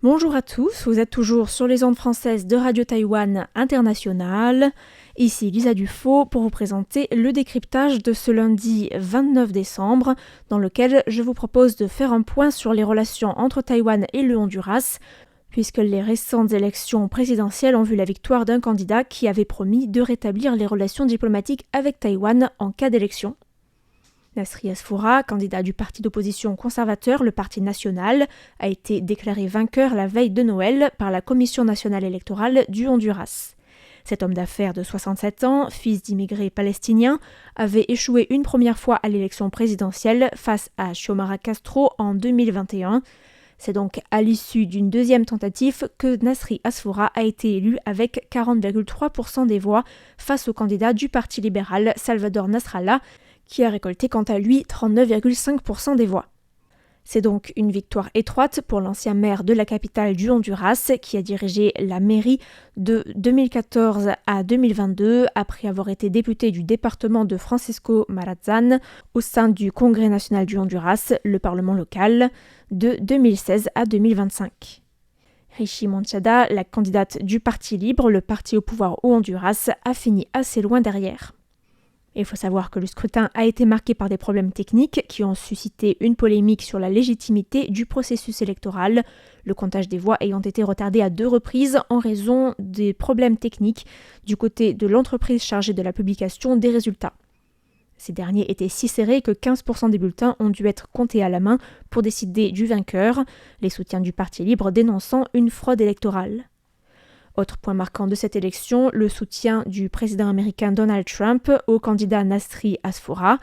Bonjour à tous, vous êtes toujours sur les ondes françaises de Radio Taïwan International. Ici Lisa Dufaux pour vous présenter le décryptage de ce lundi 29 décembre, dans lequel je vous propose de faire un point sur les relations entre Taïwan et le Honduras, puisque les récentes élections présidentielles ont vu la victoire d'un candidat qui avait promis de rétablir les relations diplomatiques avec Taïwan en cas d'élection. Nasri Asfoura, candidat du parti d'opposition conservateur, le Parti national, a été déclaré vainqueur la veille de Noël par la Commission nationale électorale du Honduras. Cet homme d'affaires de 67 ans, fils d'immigrés palestiniens, avait échoué une première fois à l'élection présidentielle face à Xiomara Castro en 2021. C'est donc à l'issue d'une deuxième tentative que Nasri Asfoura a été élu avec 40,3% des voix face au candidat du Parti libéral Salvador Nasrallah, qui a récolté quant à lui 39,5% des voix. C'est donc une victoire étroite pour l'ancien maire de la capitale du Honduras qui a dirigé la mairie de 2014 à 2022 après avoir été député du département de Francisco Marazán au sein du Congrès national du Honduras, le parlement local, de 2016 à 2025. Rishi Monchada, la candidate du Parti libre, le parti au pouvoir au Honduras, a fini assez loin derrière. Il faut savoir que le scrutin a été marqué par des problèmes techniques qui ont suscité une polémique sur la légitimité du processus électoral, le comptage des voix ayant été retardé à 2 reprises en raison des problèmes techniques du côté de l'entreprise chargée de la publication des résultats. Ces derniers étaient si serrés que 15% des bulletins ont dû être comptés à la main pour décider du vainqueur, les soutiens du Parti libre dénonçant une fraude électorale. Autre point marquant de cette élection, le soutien du président américain Donald Trump au candidat Nasri Asfoura.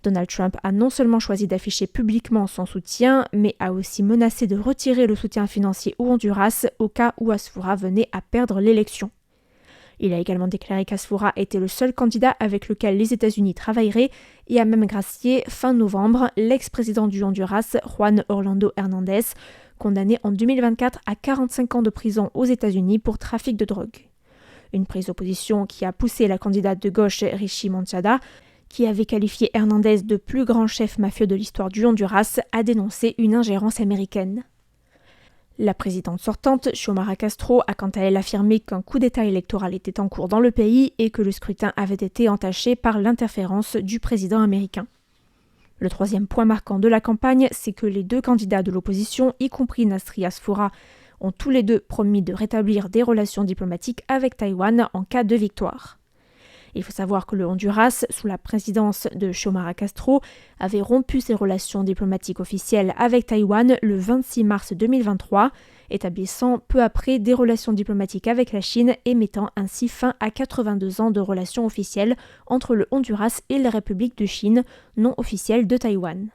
Donald Trump a non seulement choisi d'afficher publiquement son soutien, mais a aussi menacé de retirer le soutien financier au Honduras au cas où Asfoura venait à perdre l'élection. Il a également déclaré qu'Asfoura était le seul candidat avec lequel les États-Unis travailleraient et a même gracié fin novembre l'ex-président du Honduras, Juan Orlando Hernández, condamné en 2024 à 45 ans de prison aux États-Unis pour trafic de drogue. Une prise d'opposition qui a poussé la candidate de gauche Rishi Monchada, qui avait qualifié Hernández de plus grand chef mafieux de l'histoire du Honduras, à dénoncer une ingérence américaine. La présidente sortante, Xiomara Castro, a quant à elle affirmé qu'un coup d'État électoral était en cours dans le pays et que le scrutin avait été entaché par l'interférence du président américain. Le troisième point marquant de la campagne, c'est que les 2 candidats de l'opposition, y compris Nasri Asfoura, ont tous les 2 promis de rétablir des relations diplomatiques avec Taïwan en cas de victoire. Il faut savoir que le Honduras, sous la présidence de Xiomara Castro, avait rompu ses relations diplomatiques officielles avec Taïwan le 26 mars 2023, établissant peu après des relations diplomatiques avec la Chine et mettant ainsi fin à 82 ans de relations officielles entre le Honduras et la République de Chine, non officielle de Taïwan.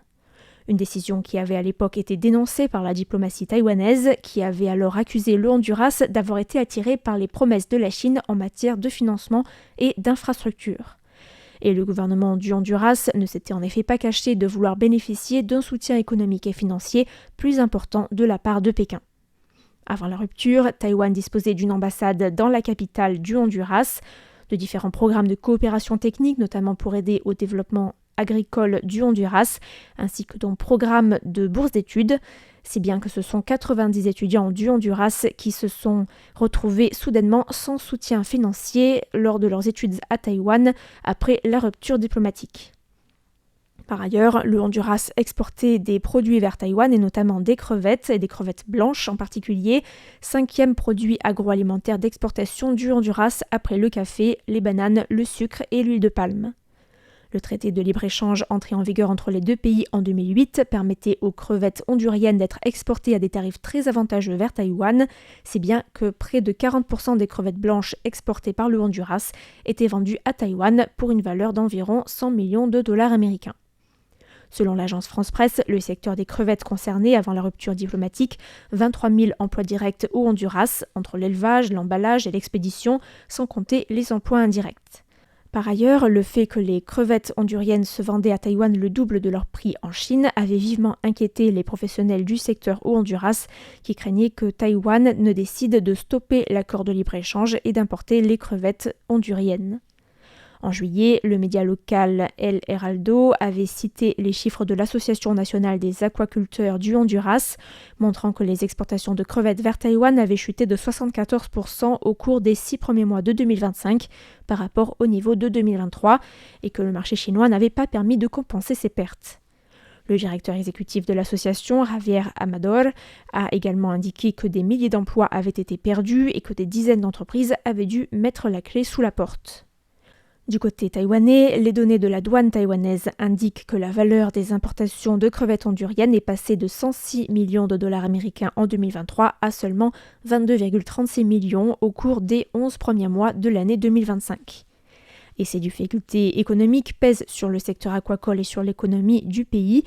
Une décision qui avait à l'époque été dénoncée par la diplomatie taïwanaise, qui avait alors accusé le Honduras d'avoir été attiré par les promesses de la Chine en matière de financement et d'infrastructures. Et le gouvernement du Honduras ne s'était en effet pas caché de vouloir bénéficier d'un soutien économique et financier plus important de la part de Pékin. Avant la rupture, Taïwan disposait d'une ambassade dans la capitale du Honduras, de différents programmes de coopération technique, notamment pour aider au développement agricole du Honduras, ainsi que d'un programme de bourse d'études, si bien que ce sont 90 étudiants du Honduras qui se sont retrouvés soudainement sans soutien financier lors de leurs études à Taïwan après la rupture diplomatique. Par ailleurs, le Honduras exportait des produits vers Taïwan et notamment des crevettes et des crevettes blanches en particulier, 5e produit agroalimentaire d'exportation du Honduras après le café, les bananes, le sucre et l'huile de palme. Le traité de libre-échange entré en vigueur entre les 2 pays en 2008 permettait aux crevettes honduriennes d'être exportées à des tarifs très avantageux vers Taïwan, si bien que près de 40% des crevettes blanches exportées par le Honduras étaient vendues à Taïwan pour une valeur d'environ 100 millions de dollars américains. Selon l'agence France-Presse, le secteur des crevettes concernait avant la rupture diplomatique 23 000 emplois directs au Honduras, entre l'élevage, l'emballage et l'expédition, sans compter les emplois indirects. Par ailleurs, le fait que les crevettes honduriennes se vendaient à Taïwan le double de leur prix en Chine avait vivement inquiété les professionnels du secteur au Honduras qui craignaient que Taïwan ne décide de stopper l'accord de libre-échange et d'importer les crevettes honduriennes. En juillet, le média local El Heraldo avait cité les chiffres de l'Association nationale des aquaculteurs du Honduras, montrant que les exportations de crevettes vers Taïwan avaient chuté de 74% au cours des 6 premiers mois de 2025 par rapport au niveau de 2023 et que le marché chinois n'avait pas permis de compenser ces pertes. Le directeur exécutif de l'association, Javier Amador, a également indiqué que des milliers d'emplois avaient été perdus et que des dizaines d'entreprises avaient dû mettre la clé sous la porte. Du côté taïwanais, les données de la douane taïwanaise indiquent que la valeur des importations de crevettes honduriennes est passée de 106 millions de dollars américains en 2023 à seulement 22,36 millions au cours des 11 premiers mois de l'année 2025. Et ces difficultés économiques pèsent sur le secteur aquacole et sur l'économie du pays,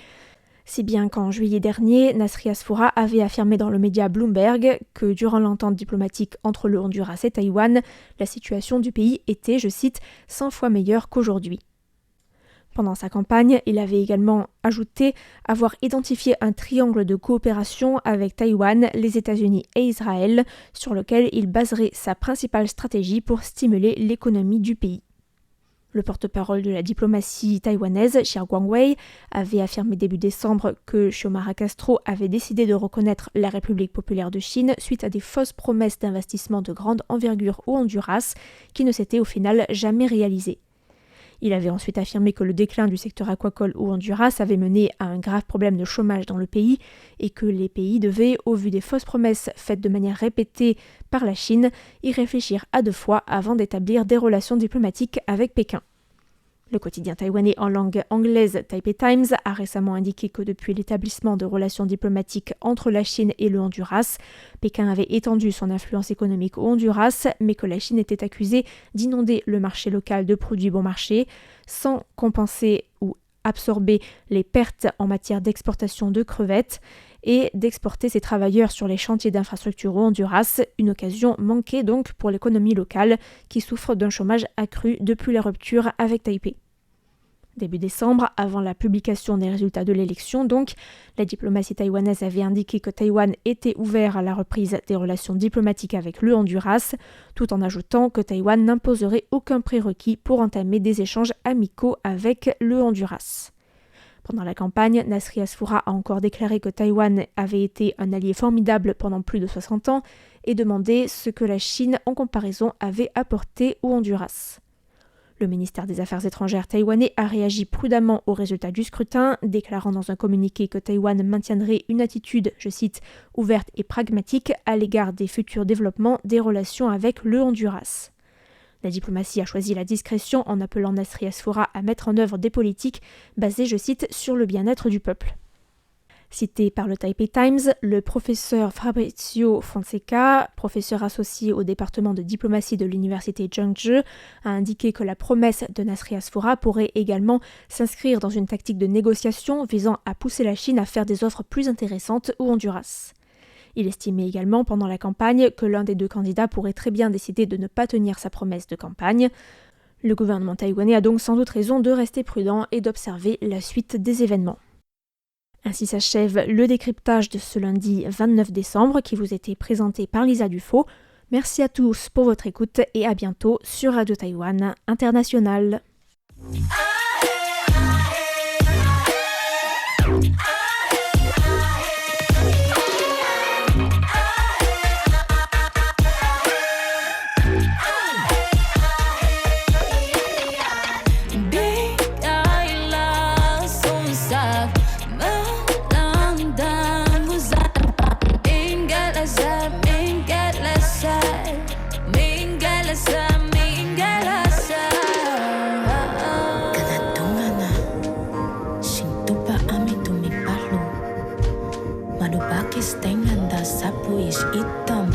si bien qu'en juillet dernier, Nasri Asfoura avait affirmé dans le média Bloomberg que durant l'entente diplomatique entre le Honduras et Taïwan, la situation du pays était, je cite, 100 fois meilleure qu'aujourd'hui. Pendant sa campagne, il avait également ajouté avoir identifié un triangle de coopération avec Taïwan, les États-Unis et Israël, sur lequel il baserait sa principale stratégie pour stimuler l'économie du pays. Le porte-parole de la diplomatie taïwanaise, Xia Guangwei, avait affirmé début décembre que Xiomara Castro avait décidé de reconnaître la République populaire de Chine suite à des fausses promesses d'investissement de grande envergure au Honduras qui ne s'étaient au final jamais réalisées. Il avait ensuite affirmé que le déclin du secteur aquacole au Honduras avait mené à un grave problème de chômage dans le pays et que les pays devaient, au vu des fausses promesses faites de manière répétée par la Chine, y réfléchir à 2 fois avant d'établir des relations diplomatiques avec Pékin. Le quotidien taïwanais en langue anglaise Taipei Times a récemment indiqué que depuis l'établissement de relations diplomatiques entre la Chine et le Honduras, Pékin avait étendu son influence économique au Honduras, mais que la Chine était accusée d'inonder le marché local de produits bon marché, sans compenser ou absorber les pertes en matière d'exportation de crevettes et d'exporter ses travailleurs sur les chantiers d'infrastructure au Honduras, une occasion manquée donc pour l'économie locale qui souffre d'un chômage accru depuis la rupture avec Taipei. Début décembre, avant la publication des résultats de l'élection, donc, la diplomatie taïwanaise avait indiqué que Taïwan était ouvert à la reprise des relations diplomatiques avec le Honduras, tout en ajoutant que Taïwan n'imposerait aucun prérequis pour entamer des échanges amicaux avec le Honduras. Pendant la campagne, Nasri Asfoura a encore déclaré que Taïwan avait été un allié formidable pendant plus de 60 ans et demandé ce que la Chine, en comparaison, avait apporté au Honduras. Le ministère des Affaires étrangères taïwanais a réagi prudemment aux résultats du scrutin, déclarant dans un communiqué que Taïwan maintiendrait une attitude, je cite, ouverte et pragmatique à l'égard des futurs développements des relations avec le Honduras. La diplomatie a choisi la discrétion en appelant Nasri Asfoura à mettre en œuvre des politiques basées, je cite, sur le bien-être du peuple. Cité par le Taipei Times, le professeur Fabrizio Fonseca, professeur associé au département de diplomatie de l'université Zhengzhou, a indiqué que la promesse de Nasri Asfoura pourrait également s'inscrire dans une tactique de négociation visant à pousser la Chine à faire des offres plus intéressantes au Honduras. Il estimait également pendant la campagne que l'un des 2 candidats pourrait très bien décider de ne pas tenir sa promesse de campagne. Le gouvernement taïwanais a donc sans doute raison de rester prudent et d'observer la suite des événements. Ainsi s'achève le décryptage de ce lundi 29 décembre qui vous était présenté par Lisa Dufaux. Merci à tous pour votre écoute et à bientôt sur Radio Taïwan International. Pakistan anda sapu is itam